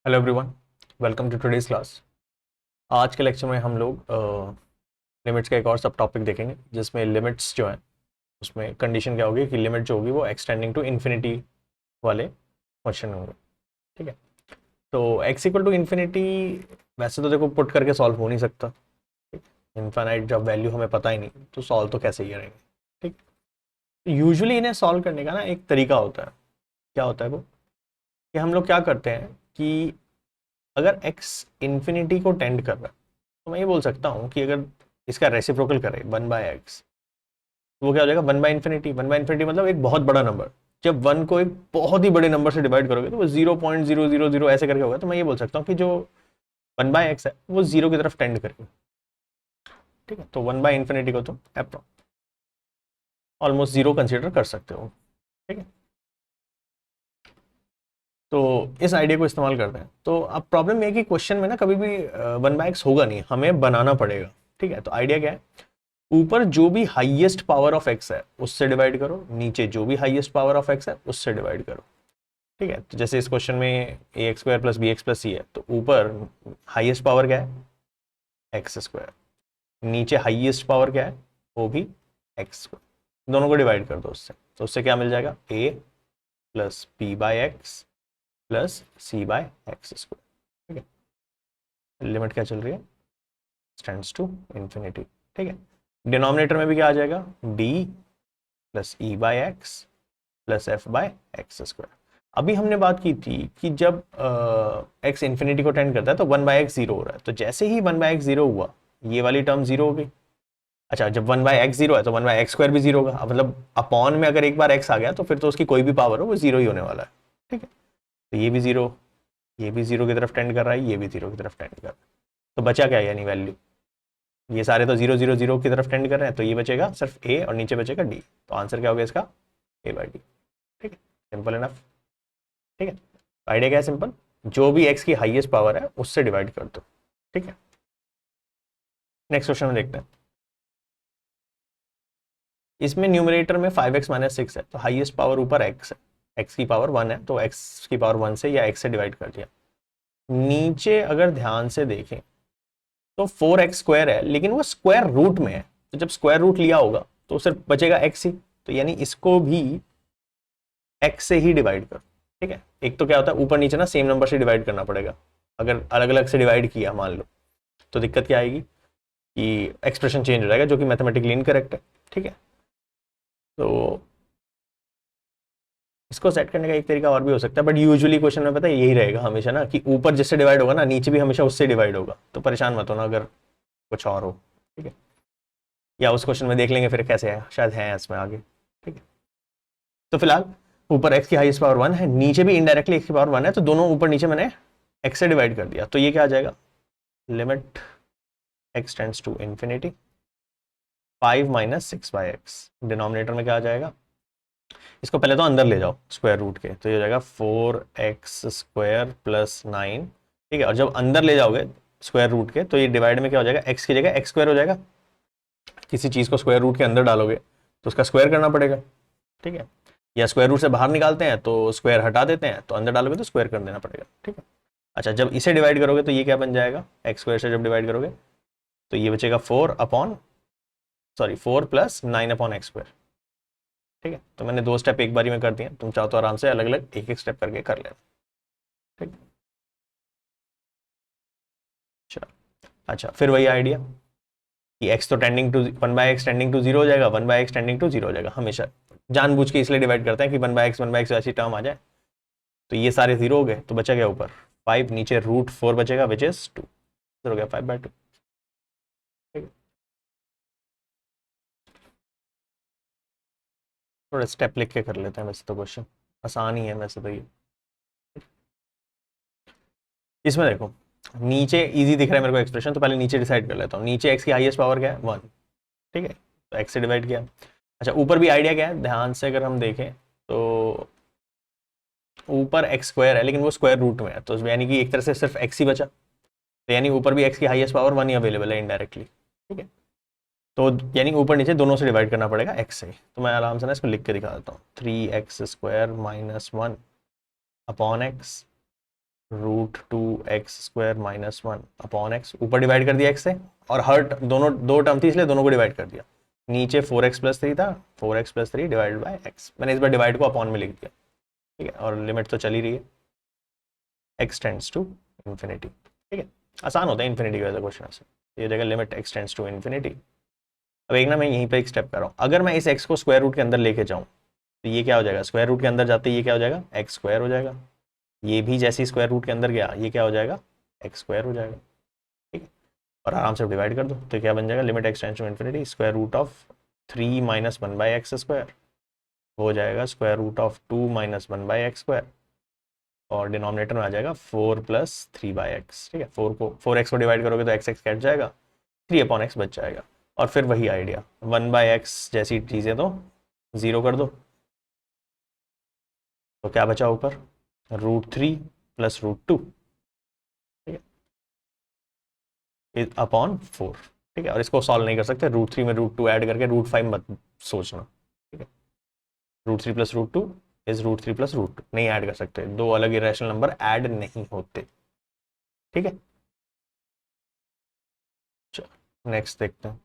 Hello everyone, welcome to today's class. आज के lecture में हम लोग लिमिट्स का एक और सब टॉपिक देखेंगे, जिसमें लिमिट्स जो हैं उसमें कंडीशन क्या होगी कि लिमिट जो होगी वो एक्सटेंडिंग टू इन्फिनिटी वाले क्वेश्चन होंगे। ठीक है, तो एक्स इक्वल टू इन्फिनिटी वैसे तो देखो पुट करके सॉल्व हो नहीं सकता। इनफाइनाइट जब वैल्यू हमें पता ही नहीं तो सॉल्व तो कैसे ही करेंगे। ठीक, यूजुअली इन्हें सॉल्व करने का ना एक तरीका होता है। क्या होता है वो कि हम लोग क्या करते हैं कि अगर x इन्फिनिटी को टेंड कर रहा है तो मैं ये बोल सकता हूँ कि अगर इसका रेसिप्रोकल करे 1/x तो वो क्या हो जाएगा 1/इन्फिनिटी। 1/इन्फिनिटी मतलब एक बहुत बड़ा नंबर। जब वन को एक बहुत ही बड़े नंबर से डिवाइड करोगे तो वो 0.000 ऐसे करके होगा। तो मैं ये बोल सकता हूँ कि जो 1/x है वो जीरो की तरफ टेंड करेगा। ठीक है, तो 1/इन्फिनिटी को तुम ऑलमोस्ट जीरो कंसिडर कर सकते हो। ठीक है, तो इस आइडिया को इस्तेमाल करते हैं। तो अब प्रॉब्लम ये है कि क्वेश्चन में ना कभी भी 1/x होगा नहीं, हमें बनाना पड़ेगा। ठीक है, तो आइडिया क्या है, ऊपर जो भी हाईएस्ट पावर ऑफ x है उससे डिवाइड करो, नीचे जो भी हाईएस्ट पावर ऑफ x है उससे डिवाइड करो। ठीक है, तो जैसे इस क्वेश्चन में ax² + bx + c है, तो ऊपर हाईएस्ट पावर क्या है x², नीचे हाईएस्ट पावर क्या है वो भी x²। दोनों को डिवाइड कर दो उससे, तो उससे क्या मिल जाएगा a + b/x + c/x²। ठीक है, लिमिट क्या चल रही है, स्टैंड्स टू इन्फिनिटी। ठीक है, डिनोमिनेटर में भी क्या आ जाएगा d + e/x + f/x²। अभी हमने बात की थी कि जब x इन्फिनिटी को टेंड करता है तो 1/x जीरो हो रहा है। तो जैसे ही 1/x जीरो हुआ ये वाली टर्म जीरो हो गई। अच्छा, जब 1/x जीरो है तो 1/x² भी जीरो होगा। मतलब अपॉन में अगर एक बार x आ गया तो फिर तो उसकी कोई भी पावर हो वो जीरो ही होने वाला है। ठीक है, तो ये भी जीरो, ये भी जीरो की तरफ टेंड कर रहा है, ये भी जीरो की तरफ टेंड कर रहा है। तो बचा क्या, यानी वैल्यू ये सारे तो 0 0 0 की तरफ टेंड कर रहे हैं, तो ये बचेगा सिर्फ a और नीचे बचेगा d। तो आंसर क्या होगा इसका a/d। ठीक है, सिंपल इनफ। ठीक है, आइडिया क्या है, सिंपल, जो भी x की हाईएस्ट पावर है उससे डिवाइड कर दो। ठीक है, नेक्स्ट क्वेश्चन में देखते हैं। इसमें न्यूमरेटर में 5x - 6 है, तो हाईएस्ट पावर ऊपर x है, x की पावर 1 है तो x की पावर 1 से या x से डिवाइड कर दिया। नीचे अगर ध्यान से देखें तो 4x² है, लेकिन वो स्क्वायर रूट में है। तो जब स्क्वायर रूट लिया होगा तो सिर्फ बचेगा x ही, तो यानी इसको भी x से ही डिवाइड करो। ठीक है, एक तो क्या होता है ऊपर नीचे ना सेम नंबर से डिवाइड करना पड़ेगा। अगर अलग अलग से डिवाइड किया मान लो तो दिक्कत क्या आएगी कि एक्सप्रेशन चेंज हो जाएगा, जो कि मैथमेटिकली इनकरेक्ट है। ठीक है, तो इसको सेट करने का एक तरीका और भी हो सकता है, बट यूजुअली क्वेश्चन में पता है यही रहेगा हमेशा ना कि ऊपर जिससे डिवाइड होगा ना नीचे भी हमेशा उससे डिवाइड होगा। तो परेशान मत होना अगर कुछ और हो। ठीक है, या उस क्वेश्चन में देख लेंगे फिर कैसे है, शायद है इसमें आगे। ठीक है, तो फिलहाल ऊपर x की हाईएस्ट पावर 1 है, नीचे भी इनडायरेक्टली x की पावर 1 है, तो दोनों ऊपर नीचे मैंने x से डिवाइड कर दिया। तो ये क्या आ जाएगा, limit x tends to infinity 5 - 6/x। Denominator में क्या आ जाएगा, इसको पहले तो अंदर ले जाओ स्क्वायर रूट के, तो ये हो जाएगा 4x² + 9। ठीक है, और जब अंदर ले जाओगे स्क्वायर रूट के तो ये डिवाइड में क्या हो जाएगा, x की जगह x² हो जाएगा। किसी चीज को स्क्वायर रूट के अंदर डालोगे तो उसका स्क्वायर करना पड़ेगा। ठीक है, या स्क्वायर रूट से बाहर निकालते हैं तो स्क्वायर हटा देते हैं, तो अंदर डालोगे तो स्क्वायर कर देना पड़ेगा। ठीक है, अच्छा, जब इसे डिवाइड करोगे तो ये क्या बन जाएगा, x² से जब डिवाइड करोगे तो ये बचेगा 4 + 9/x²। ठीक है, तो मैंने दो स्टेप एक बारी में कर दिए, तुम चाहो तो आराम से अलग अलग एक एक स्टेप करके कर लेना। ठीक, चलो, अच्छा, फिर वही आइडिया कि x तो tending to 1/x tending to zero हो जाएगा, 1/x टेंडिंग टू जीरो हो जाएगा। हमेशा जानबूझ के इसलिए डिवाइड करते हैं कि 1/x ऐसी टर्म आ जाए। तो ये सारे जीरो हो गए, तो बचा गया ऊपर 5, नीचे √4 बचेगा विच इज 2, हो गया 5/2। ठीक है, थोड़ा स्टेप लिख के कर लेते हैं, वैसे तो क्वेश्चन आसान ही है वैसे तो ये। इसमें देखो नीचे इजी दिख रहा है मेरे को एक्सप्रेशन, तो पहले नीचे डिसाइड कर लेता हूँ। नीचे x की हाईएस्ट पावर क्या है 1। ठीक है, तो x से डिवाइड किया। अच्छा, ऊपर भी आइडिया क्या है, ध्यान से अगर हम देखें तो ऊपर x² है लेकिन वो स्क्वायर रूट में है, तो यानी कि एक तरह से सिर्फ x ही बचा। तो यानी ऊपर भी x की हाईएस्ट पावर 1 ही अवेलेबल है इनडायरेक्टली। ठीक है, तो यानी ऊपर नीचे दोनों से डिवाइड करना पड़ेगा x से। तो मैं आराम से ना इसको लिख के दिखा देता हूँ, 3x² - 1 upon x root two X square minus one upon X, ऊपर डिवाइड कर दिया एक्स से, और हर दोनों दो टर्म थी इसलिए दोनों को डिवाइड कर दिया। नीचे 4x+3 था, 4x+3 डिवाइड बाय एक्स, मैंने इस बार डिवाइड को अपॉन में लिख दिया, ठीक है, और लिमिट तो चल ही रही है, x टेंड्स टू इन्फिनिटी, ठीक है, आसान होता है इन्फिनिटी का क्वेश्चन से, ये जगह limit x tends to infinity. अब एक ना मैं यहीं पे एक स्टेप कर रहा हूँ, अगर मैं इस x को स्क्वायर रूट के अंदर लेके जाऊँ तो ये क्या हो जाएगा, स्क्वायर रूट के अंदर जाते ही ये क्या हो जाएगा, एक्स स्क्वायर हो जाएगा, ये भी जैसे ही स्क्वायर रूट के अंदर गया ये क्या हो जाएगा, एक्स स्क्वायर हो जाएगा, ठीक है, और आराम से डिवाइड कर दो तो क्या बन जाएगा, limit x tends to infinity square root of 3 minus 1/x square हो जाएगा square root of 2 minus 1/x square, और डिनोमिनेटर में आ जाएगा 4+3/x, ठीक है, 4x को डिवाइड करोगे तो x x कट जाएगा, 3/x बच जाएगा, और फिर वही आइडिया 1/x जैसी चीज़ें तो ज़ीरो कर दो, तो क्या बचा ऊपर, √3 प्लस √2, ठीक है, अपॉन 4, ठीक है, और इसको सॉल्व नहीं कर सकते, √3 में √2 ऐड करके √5 मत सोचना, ठीक है, √3 प्लस √2 इज √3 प्लस √2, नहीं ऐड कर सकते, दो अलग इरेशनल नंबर ऐड नहीं होते, ठीक है। चलो नेक्स्ट देखते हैं।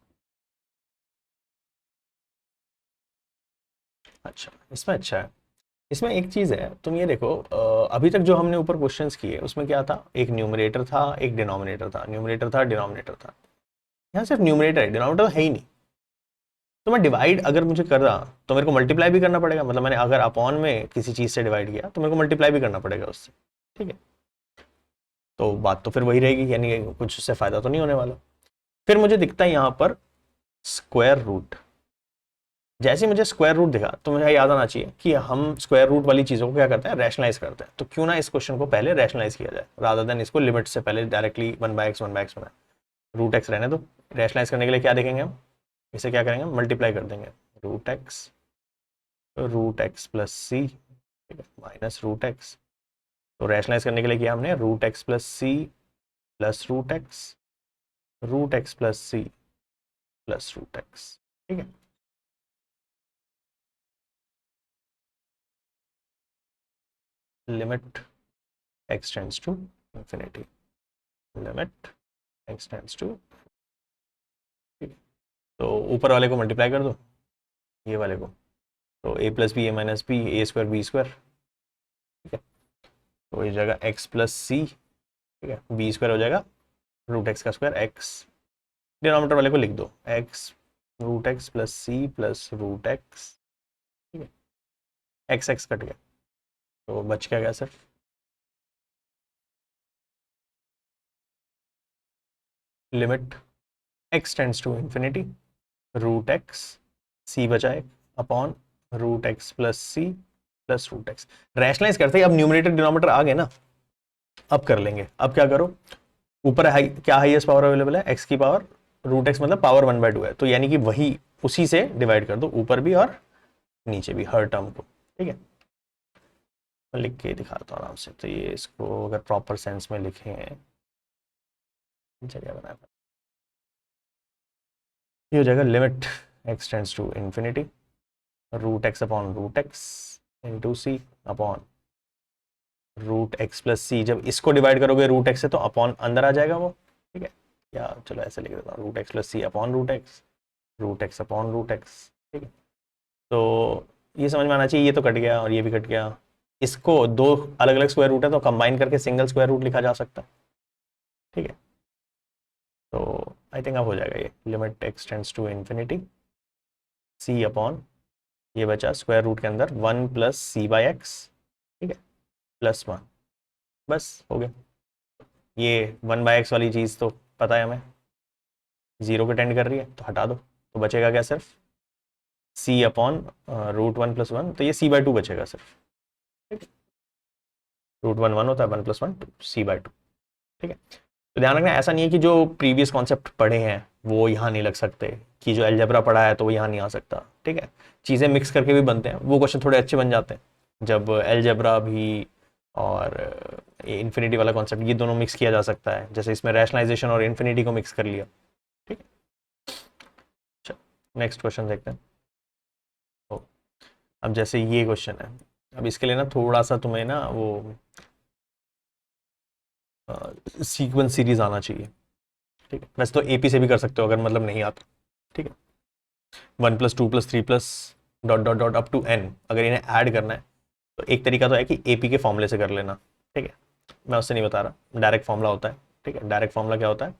अच्छा इसमें अच्छा है, इसमें एक चीज़ है, तुम ये देखो, अभी तक जो हमने ऊपर क्वेश्चंस किए उसमें क्या था, एक न्यूमरेटर था एक डिनोमिनेटर था, न्यूमरेटर था डिनोमिनेटर था, यहाँ सिर्फ न्यूमरेटर है, डिनोमिनेटर तो है ही नहीं, तो मैं डिवाइड अगर मुझे कर रहा तो मेरे को मल्टीप्लाई भी करना पड़ेगा, मतलब मैंने अगर अपॉन में किसी चीज़ से डिवाइड किया तो मेरे को मल्टीप्लाई भी करना पड़ेगा उससे, ठीक है, तो बात तो फिर वही रहेगी, यानी कुछ उससे फ़ायदा तो नहीं होने वाला। फिर मुझे दिखता है यहाँ पर स्क्वायर रूट, जैसे मुझे स्क्वायर रूट दिखा तो मुझे याद आना चाहिए कि हम स्क्वायर रूट वाली चीज़ों को क्या करते हैं, रैशनलाइज करते हैं, तो क्यों ना इस क्वेश्चन को पहले रैशनलाइज किया जाए रादर देन इसको लिमिट से पहले डायरेक्टली 1/x बनाए, √x रहने दो, रैशनलाइज करने के लिए क्या देखेंगे हम, इसे क्या करेंगे, मल्टीप्लाई कर देंगे, √x plus C minus √x, तो रैशनलाइज करने के लिए किया हमने √x plus C plus √x plus C plus √x, ठीक है, limit x tends to infinity, limit x tends to, तो ऊपर वाले को मल्टीप्लाई कर दो ये वाले को, तो a plus B A minus B A square B square, ठीक है, तो इस जगह x प्लस सी, ठीक है, बी स्क्वायर हो जाएगा √x का स्क्वायर x, डिनोमिनेटर वाले को लिख दो x √x plus C plus √x, ठीक है, x x कट गया तो बच क्या गया सिर्फ limit x tends to infinity √x C बचा एक upon √x plus C plus √x, rationalize करते ही अब न्यूमरेटर डिनोमिनेटर आ गए ना, अब कर लेंगे, अब क्या करो, ऊपर क्या हाईएस्ट पावर अवेलेबल है, x की पावर, √x मतलब पावर 1/2 है, तो यानी कि वही उसी से डिवाइड कर दो ऊपर भी और नीचे भी हर टर्म को, ठीक है, मैं लिख के दिखाता हूँ आराम से, तो ये इसको अगर प्रॉपर सेंस में लिखें, जगह बनाया ये हो जाएगा limit x tends to infinity √x upon √x into C upon √x plus C, जब इसको डिवाइड करोगे √x से तो अपॉन अंदर आ जाएगा वो, ठीक है, या चलो ऐसे लिख देता हूँ √x प्लस सी अपॉन √x अपॉन √x, ठीक है, तो ये समझ में आना चाहिए, ये तो कट गया और ये भी कट गया, इसको दो अलग अलग स्क्वायर रूट है तो कंबाइन करके सिंगल स्क्वायर रूट लिखा जा सकता है, ठीक है, तो आई थिंक अब हो जाएगा ये limit x tends to infinity C upon, ये बचा स्क्वायर रूट के अंदर 1 प्लस c/x, ठीक है, प्लस 1, बस हो गया, ये 1/x वाली चीज़ तो पता है हमें जीरो के टेंड कर रही है तो हटा दो, तो बचेगा क्या सिर्फ c अपॉन √1 प्लस 1, तो ये c/2 बचेगा सिर्फ, ठीक है, √1 1 होता है, 1 प्लस 1 2 c/2, ठीक है, तो ध्यान रखना ऐसा नहीं है कि जो प्रीवियस कॉन्सेप्ट पढ़े हैं वो यहाँ नहीं लग सकते, कि जो अलजेब्रा पढ़ा है तो वो यहाँ नहीं आ सकता, ठीक है, चीज़ें मिक्स करके भी बनते हैं, वो क्वेश्चन थोड़े अच्छे बन जाते हैं जब अलजेब्रा भी और इन्फिनिटी वाला कॉन्सेप्ट ये दोनों मिक्स किया जा सकता है, जैसे इसमें रैशनलाइजेशन और इन्फिनिटी को मिक्स कर लिया, ठीक है, चलो नेक्स्ट क्वेश्चन देखते हैं। तो अब जैसे ये क्वेश्चन है, अब इसके लिए ना थोड़ा सा तुम्हें ना वो सीक्वेंस सीरीज आना चाहिए, ठीक है। वैसे तो एपी से भी कर सकते हो अगर मतलब नहीं आता, ठीक है। 1+2+3+ dot dot dot up to n, अगर इन्हें ऐड करना है तो एक तरीका तो है कि एपी के फॉर्मूले से कर लेना, ठीक है। मैं उससे नहीं बता रहा, डायरेक्ट फॉर्मूला होता है, ठीक है। डायरेक्ट फॉर्मूला क्या होता है,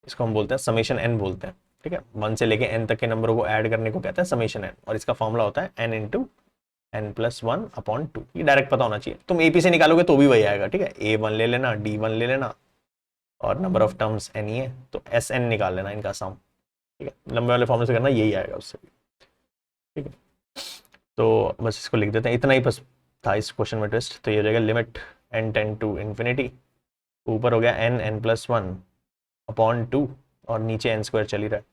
इसको हम बोलते हैं समेशन n बोलते हैं, ठीक है। 1 से लेके n तक के नंबरों को ऐड करने को कहते हैं समेशन n, और इसका फॉर्मूला होता है n इंटू n+1/2। ये डायरेक्ट पता होना चाहिए, तुम एपी से निकालोगे तो भी वही आएगा, ठीक है। a1 ले लेना, d1 ले लेना, और नंबर ऑफ टर्म्स n ही है तो sn निकाल लेना इनका सम, ठीक है। लंबे वाले फॉर्मूले से करना, यही आएगा उससे भी, ठीक है। तो बस इसको लिख देते हैं, इतना ही बस था इस क्वेश्चन में ट्विस्ट। तो ये हो जाएगा limit n tend to infinity, ऊपर हो गया n(n+1/2) और नीचे n² चल ही रहा है।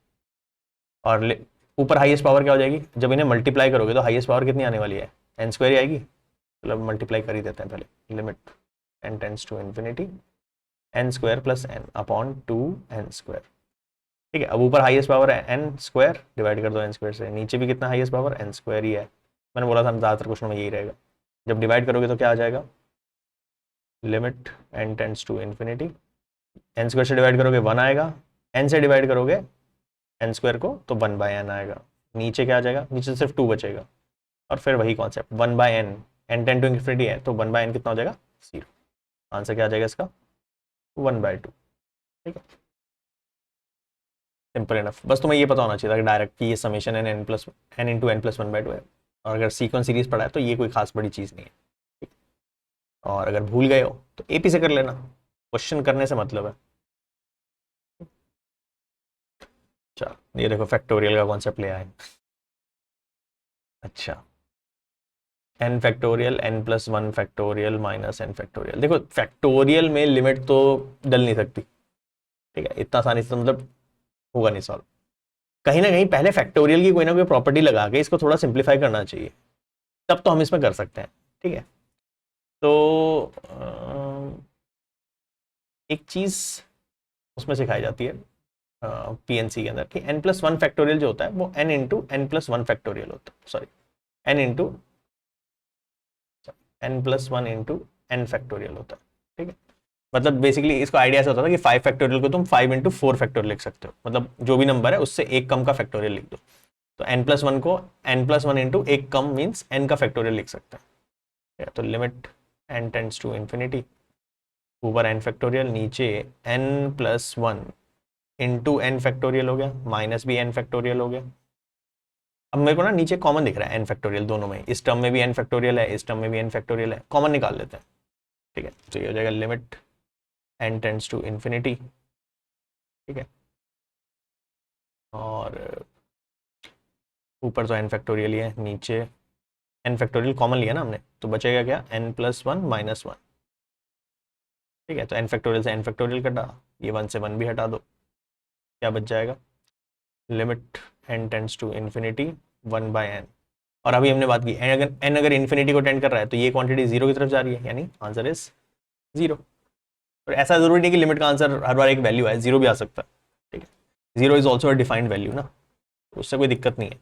और ऊपर हाईएस्ट पावर क्या हो जाएगी, जब इन्हें मल्टीप्लाई करोगे तो हाईएस्ट पावर कितनी आने वाली है, n² ही आएगी। मतलब मल्टीप्लाई कर ही देते हैं पहले, limit n tends to infinity n²+n/2n², ठीक है। अब ऊपर हाईएस्ट पावर है n², डिवाइड कर दो n² से। नीचे भी कितना हाईएस्ट पावर, n² ही है। मैंने बोला था ज़्यादातर क्वेश्चन में यही रहेगा। जब डिवाइड करोगे तो क्या आ जाएगा, limit n tends to infinity, n² से डिवाइड करोगे 1 आएगा, n से डिवाइड करोगे n² को तो 1/n आएगा। नीचे क्या आ जाएगा, नीचे सिर्फ 2 बचेगा, और फिर वही concept 1/n, n tend to infinity है तो 1/n कितना हो जाएगा, 0। आंसर क्या आ जाएगा इसका, 1/2, ठीक है। Simple enough. बस तुम्हें ये पता होना चाहिए था डायरेक्ट कि ये समेशन n इंटू n+1/2 है, और अगर सीक्वेंस सीरीज पढ़ा है तो ये कोई खास बड़ी चीज़ नहीं है, ठीक। और अगर भूल गए हो तो एपी से कर लेना, क्वेश्चन करने से मतलब है। चलो ये देखो फैक्टोरियल का कॉन्सेप्ट ले आए। अच्छा, n factorial, n+1 factorial minus n factorial. देखो फैक्टोरियल में लिमिट तो डल नहीं सकती, ठीक है। इतना आसानी से तो मतलब होगा नहीं सॉल्व। कहीं ना कहीं पहले फैक्टोरियल की कोई ना कोई प्रॉपर्टी लगा के इसको थोड़ा सिंप्लीफाई करना चाहिए, तब तो हम इसमें कर सकते हैं, ठीक है। तो एक चीज उसमें सिखाई जाती है पीएनसी के अंदर कि n+1 फैक्टोरियल जो होता है वो n इंटू n+1 फैक्टोरियल होता है, sorry n+1 into n factorial होता है, ठीक है। मतलब बेसिकली इसको आइडिया से होता था कि 5 फैक्टोरियल को तुम 5 इंटू 4 फैक्टोरियल लिख सकते हो, मतलब जो भी नंबर है उससे एक कम का फैक्टोरियल लिख दो। तो n+1 को n+1 इंटू एक कम मीन्स n का फैक्टोरियल लिख सकते हैं। तो limit n tends to infinity, ऊपर n फैक्टोरियल, नीचे n+1 इंटू n फैक्टोरियल हो गया, माइनस भी n फैक्टोरियल हो गया। अब मेरे को ना नीचे कॉमन दिख रहा है n फैक्टोरियल दोनों में, इस टर्म में भी n फैक्टोरियल है, इस टर्म में भी n फैक्टोरियल है, कॉमन निकाल लेते हैं, ठीक है। तो ये हो जाएगा limit n tends to infinity, ठीक है। और ऊपर तो n फैक्टोरियल ही है, नीचे n फैक्टोरियल कॉमन लिया ना हमने, तो बचेगा क्या, n+1 - 1, ठीक है। तो n फैक्टोरियल से n फैक्टोरियल कटा, ये 1 से 1 भी हटा दो, क्या बच जाएगा, limit n tends to infinity 1/n। और अभी हमने बात की n अगर इन्फिनिटी को टेंड कर रहा है तो ये क्वांटिटी 0 की तरफ जा रही है, यानी आंसर इज 0। और ऐसा जरूरी नहीं कि लिमिट का आंसर हर बार एक वैल्यू है, 0 भी आ सकता है, ठीक है। 0 is also a defined value ना, उससे कोई दिक्कत नहीं है।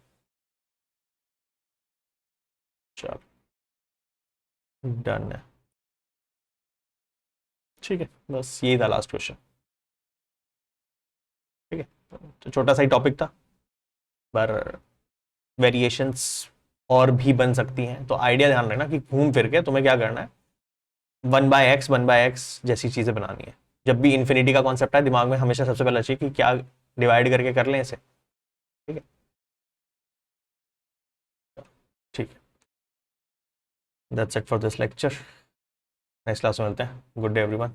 चलो डन है, ठीक है। बस यही था लास्ट क्वेश्चन, ठीक है। तो छोटा सा ही टॉपिक था, पर वेरिएशंस और भी बन सकती हैं, तो आइडिया ध्यान रखना कि घूम फिर के तुम्हें क्या करना है, 1/x 1/x जैसी चीजें बनानी है। जब भी इन्फिनिटी का कॉन्सेप्ट है दिमाग में हमेशा सबसे पहले चाहिए कि क्या डिवाइड करके कर लें इसे, ठीक है। ठीक है, that's it for this lecture, next class में मिलते हैं। Good day everyone.